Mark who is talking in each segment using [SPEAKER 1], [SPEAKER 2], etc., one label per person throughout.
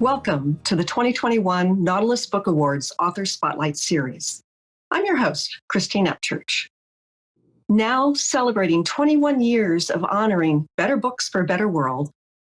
[SPEAKER 1] Welcome to the 2021 Nautilus Book Awards Author Spotlight Series. I'm your host, Christine Upchurch. Now celebrating 21 years of honoring better books for a better world,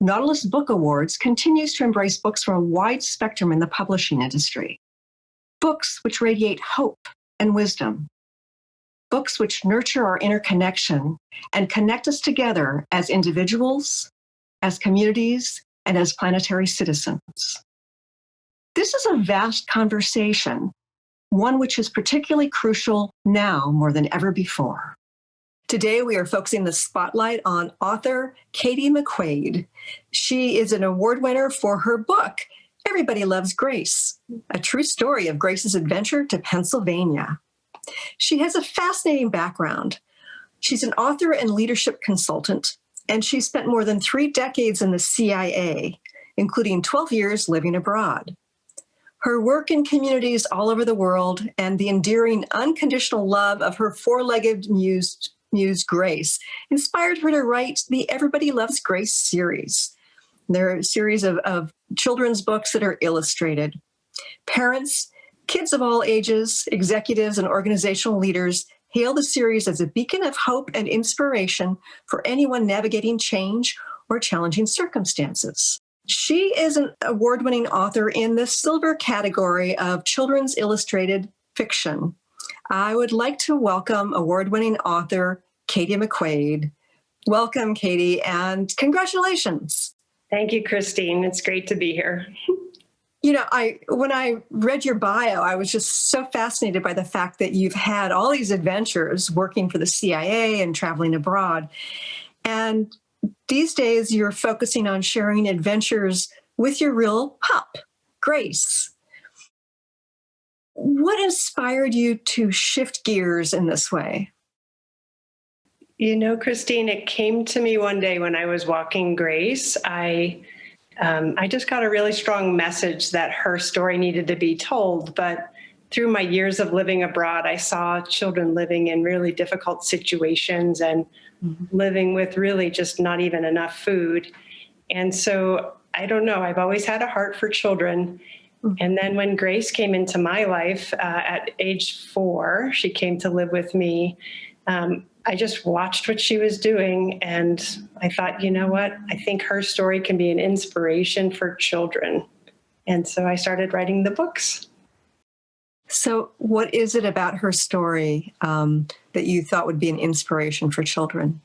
[SPEAKER 1] Nautilus Book Awards continues to embrace books from a wide spectrum in the publishing industry. Books which radiate hope and wisdom. Books which nurture our interconnection and connect us together as individuals, as communities, and as planetary citizens. This is a vast conversation, one which is particularly crucial now more than ever before. Today, we are focusing the spotlight on author Katy McQuaid. She is an award winner for her book, Everybody Loves Grace, a true story of Grace's adventure to Pennsylvania. She has a fascinating background. She's an author and leadership consultant, and she spent more than 3 decades in the CIA, including 12 years living abroad. Her work in communities all over the world and the endearing unconditional love of her four-legged muse Grace inspired her to write the Everybody Loves Grace series. They're a series of children's books that are illustrated. Parents, kids of all ages, executives, and organizational leaders hail the series as a beacon of hope and inspiration for anyone navigating change or challenging circumstances. She is an award-winning author in the silver category of children's illustrated fiction. I would like to welcome award-winning author Katy McQuaid. Welcome, Katy, and congratulations.
[SPEAKER 2] Thank you, Christine. It's great to be here.
[SPEAKER 1] You know, when I read your bio, I was just so fascinated by the fact that you've had all these adventures working for the CIA and traveling abroad. And these days, you're focusing on sharing adventures with your real pup, Grace. What inspired you to shift gears in this way?
[SPEAKER 2] You know, Christine, it came to me one day when I was walking Grace. I just got a really strong message that her story needed to be told. But through my years of living abroad, I saw children living in really difficult situations and living with really just not even enough food. And so I don't know, I've always had a heart for children. And then when Grace came into my life at age 4, she came to live with me. I just watched what she was doing, and I thought, you know what? I think her story can be an inspiration for children. And so I started writing the books.
[SPEAKER 1] So what is it about her story that you thought would be an inspiration for children?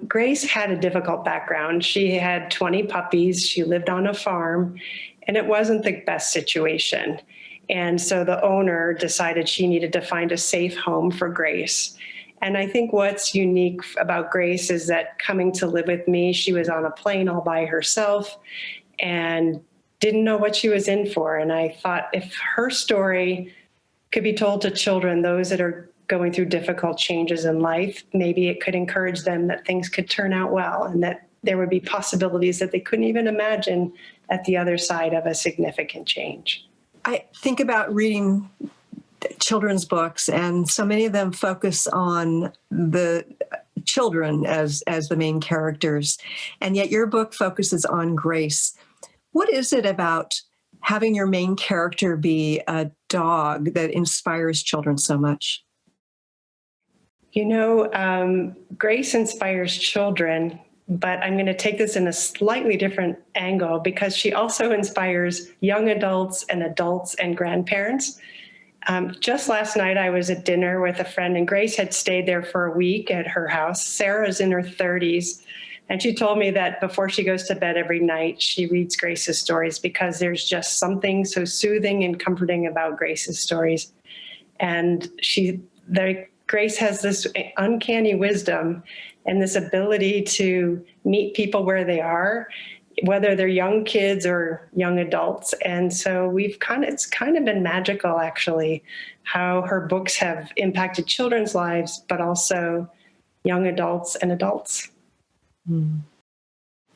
[SPEAKER 2] Grace had a difficult background. She had 20 puppies. She lived on a farm, and it wasn't the best situation. And so the owner decided she needed to find a safe home for Grace. And I think what's unique about Grace is that coming to live with me, she was on a plane all by herself and didn't know what she was in for. And I thought if her story could be told to children, those that are going through difficult changes in life, maybe it could encourage them that things could turn out well and that there would be possibilities that they couldn't even imagine at the other side of a significant change.
[SPEAKER 1] I think about reading children's books, and so many of them focus on the children as the main characters, and yet your book focuses on Grace. What is it about having your main character be a dog that inspires children so much?
[SPEAKER 2] You know, Grace inspires children, but I'm going to take this in a slightly different angle because she also inspires young adults and grandparents. Just last night, I was at dinner with a friend, and Grace had stayed there for a week at her house. Sarah's in her 30s, and she told me that before she goes to bed every night, she reads Grace's stories because there's just something so soothing and comforting about Grace's stories. And Grace has this uncanny wisdom and this ability to meet people where they are, whether they're young kids or young adults. And so it's kind of been magical, actually, how her books have impacted children's lives, but also young adults and adults.
[SPEAKER 1] Yeah,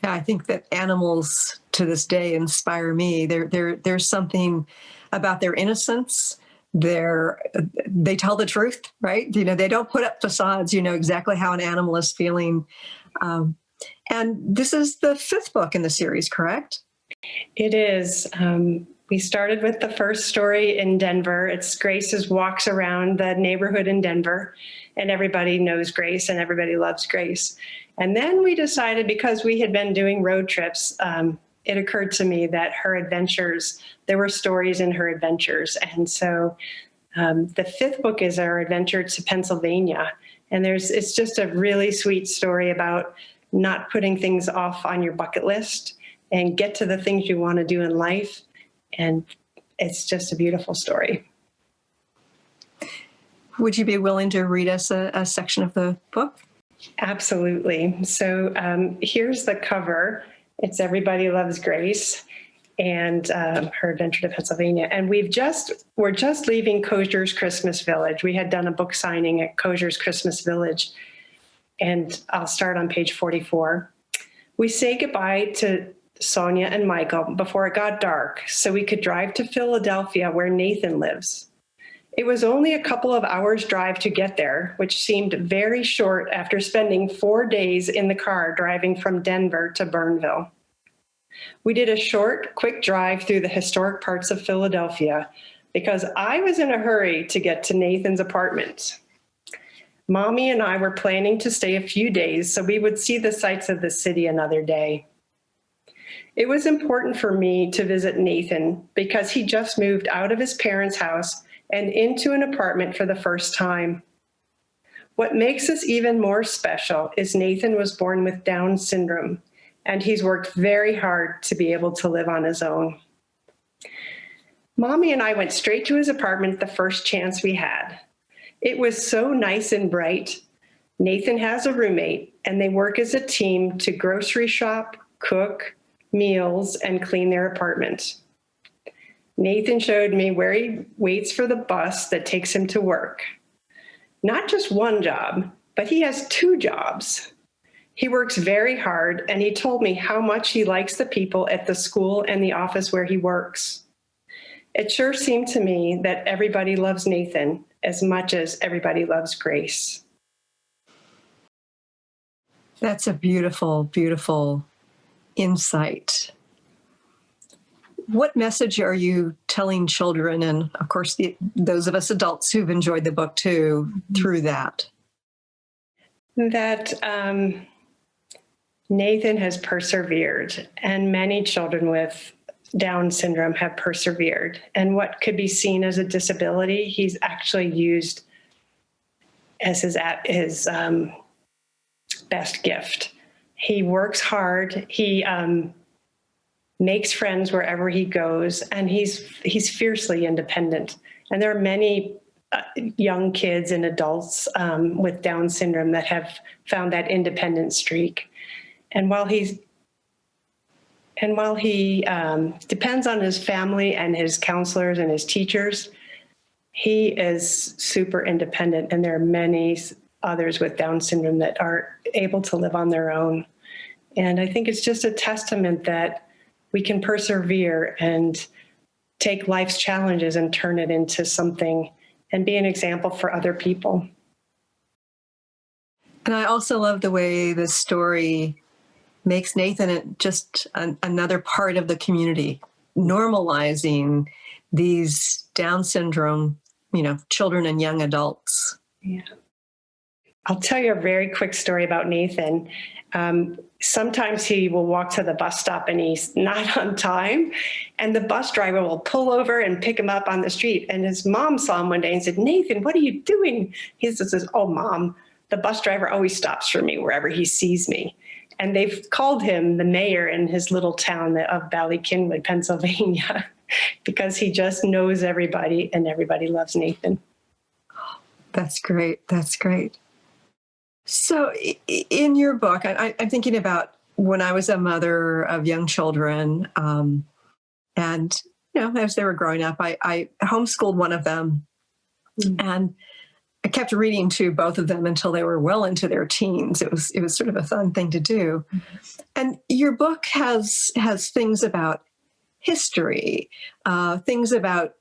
[SPEAKER 1] I think that animals to this day inspire me. There's something about their innocence. They tell the truth, right? You know, they don't put up facades. You know exactly how an animal is feeling. And this is the 5th book in the series, correct?
[SPEAKER 2] It is. We started with the first story in Denver. It's Grace's walks around the neighborhood in Denver, and everybody knows Grace and everybody loves Grace. And then we decided, because we had been doing road trips, it occurred to me that her adventures, there were stories in her adventures. And so the fifth book is our adventure to Pennsylvania. And it's just a really sweet story about not putting things off on your bucket list and get to the things you want to do in life. And it's just a beautiful story.
[SPEAKER 1] Would you be willing to read us a section of the book?
[SPEAKER 2] Absolutely. So here's the cover. It's Everybody Loves Grace and her adventure to Pennsylvania. And we're just leaving Kosher's Christmas Village. We had done a book signing at Kosher's Christmas Village. And I'll start on page 44. We say goodbye to Sonia and Michael before it got dark so we could drive to Philadelphia where Nathan lives. It was only a couple of hours drive to get there, which seemed very short after spending 4 days in the car driving from Denver to Burnville. We did a short, quick drive through the historic parts of Philadelphia because I was in a hurry to get to Nathan's apartment. Mommy and I were planning to stay a few days so we would see the sights of the city another day. It was important for me to visit Nathan because he just moved out of his parents' house and into an apartment for the first time. What makes this even more special is Nathan was born with Down syndrome, and he's worked very hard to be able to live on his own. Mommy and I went straight to his apartment the first chance we had. It was so nice and bright. Nathan has a roommate, and they work as a team to grocery shop, cook, meals, and clean their apartment. Nathan showed me where he waits for the bus that takes him to work. Not just one job, but he has 2 jobs. He works very hard, and he told me how much he likes the people at the school and the office where he works. It sure seemed to me that everybody loves Nathan as much as everybody loves Grace.
[SPEAKER 1] That's a beautiful, beautiful insight. What message are you telling children, and of course those of us adults who've enjoyed the book too, through that?
[SPEAKER 2] That Nathan has persevered, and many children with Down syndrome have persevered. And what could be seen as a disability, he's actually used as his best gift. He works hard. He makes friends wherever he goes, and he's fiercely independent. And there are many young kids and adults with Down syndrome that have found that independent streak. And while he depends on his family and his counselors and his teachers, he is super independent. And there are many others with Down syndrome that are able to live on their own. And I think it's just a testament that we can persevere and take life's challenges and turn it into something and be an example for other people.
[SPEAKER 1] And I also love the way this story makes Nathan just another part of the community, normalizing these Down syndrome, children and young adults.
[SPEAKER 2] Yeah. I'll tell you a very quick story about Nathan. Sometimes he will walk to the bus stop and he's not on time, and the bus driver will pull over and pick him up on the street. And his mom saw him one day and said, "Nathan, what are you doing?" He says, "Oh, Mom, the bus driver always stops for me wherever he sees me." And they've called him the mayor in his little town of Ballykinwood, Pennsylvania, because he just knows everybody and everybody loves Nathan.
[SPEAKER 1] That's great. That's great. So in your book, I'm thinking about when I was a mother of young children, and, as they were growing up, I homeschooled one of them, and I kept reading to both of them until they were well into their teens. It was sort of a fun thing to do. And your book has things about history, things about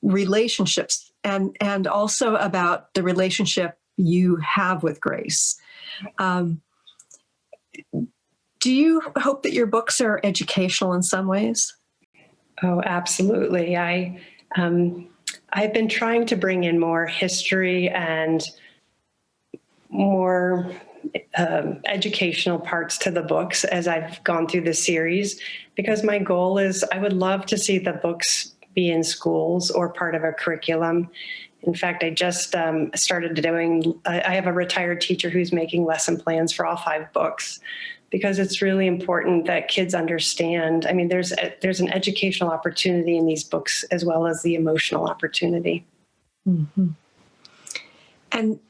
[SPEAKER 1] relationships, and also about the relationship you have with Grace. Do you hope that your books are educational in some ways?
[SPEAKER 2] Oh, absolutely. I've been trying to bring in more history and more educational parts to the books as I've gone through the series, because my goal is I would love to see the books be in schools or part of a curriculum. In fact, I just started I have a retired teacher who's making lesson plans for all 5 books, because it's really important that kids understand. I mean, there's an educational opportunity in these books as well as the emotional opportunity.
[SPEAKER 1] Mm-hmm. And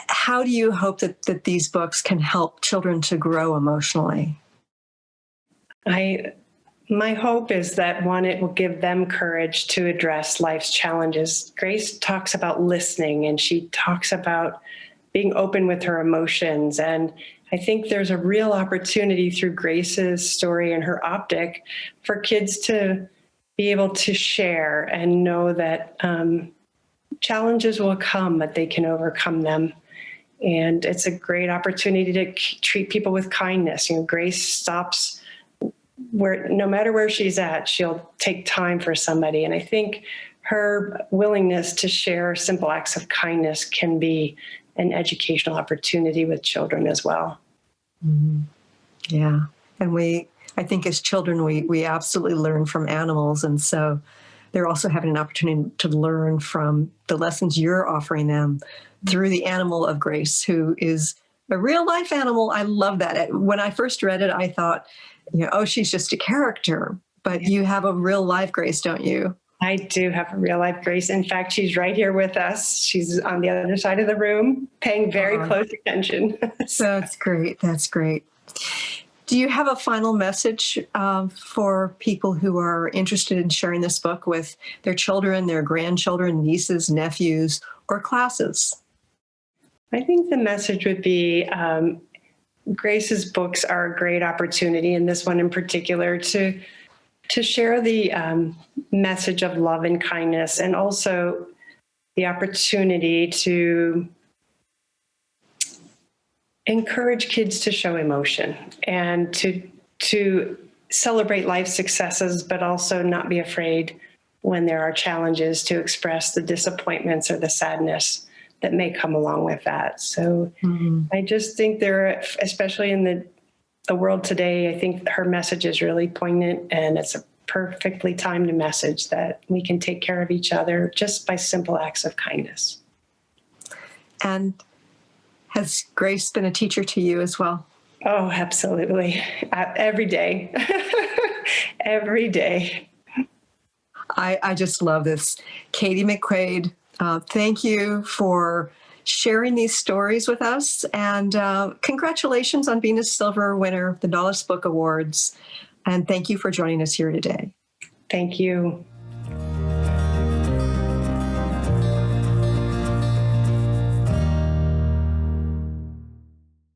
[SPEAKER 1] how do you hope that these books can help children to grow emotionally?
[SPEAKER 2] My hope is that, one, it will give them courage to address life's challenges. Grace talks about listening, and she talks about being open with her emotions. And I think there's a real opportunity through Grace's story and her optic for kids to be able to share and know that challenges will come, but they can overcome them. And it's a great opportunity to treat people with kindness. Grace stops where, no matter where she's at, she'll take time for somebody. And I think her willingness to share simple acts of kindness can be an educational opportunity with children as well.
[SPEAKER 1] Mm-hmm. Yeah. And I think as children, we absolutely learn from animals. And so they're also having an opportunity to learn from the lessons you're offering them through the animal of Grace, who is a real life animal. I love that. When I first read it, I thought, oh, she's just a character, but you have a real life Grace, don't you?
[SPEAKER 2] I do have a real life Grace. In fact, she's right here with us. She's on the other side of the room, paying very close attention.
[SPEAKER 1] That's great. That's great. Do you have a final message for people who are interested in sharing this book with their children, their grandchildren, nieces, nephews, or classes?
[SPEAKER 2] I think the message would be Grace's books are a great opportunity, and this one in particular, to share the message of love and kindness, and also the opportunity to encourage kids to show emotion and to celebrate life successes, but also not be afraid when there are challenges to express the disappointments or the sadness that may come along with that. So I just think there, especially in the world today, I think her message is really poignant, and it's a perfectly timed message that we can take care of each other just by simple acts of kindness.
[SPEAKER 1] And has Grace been a teacher to you as well?
[SPEAKER 2] Oh, absolutely. Every day. Every day.
[SPEAKER 1] I just love this. Katy McQuaid, thank you for sharing these stories with us. And congratulations on being a silver winner of the Nautilus Book Awards. And thank you for joining us here today.
[SPEAKER 2] Thank you.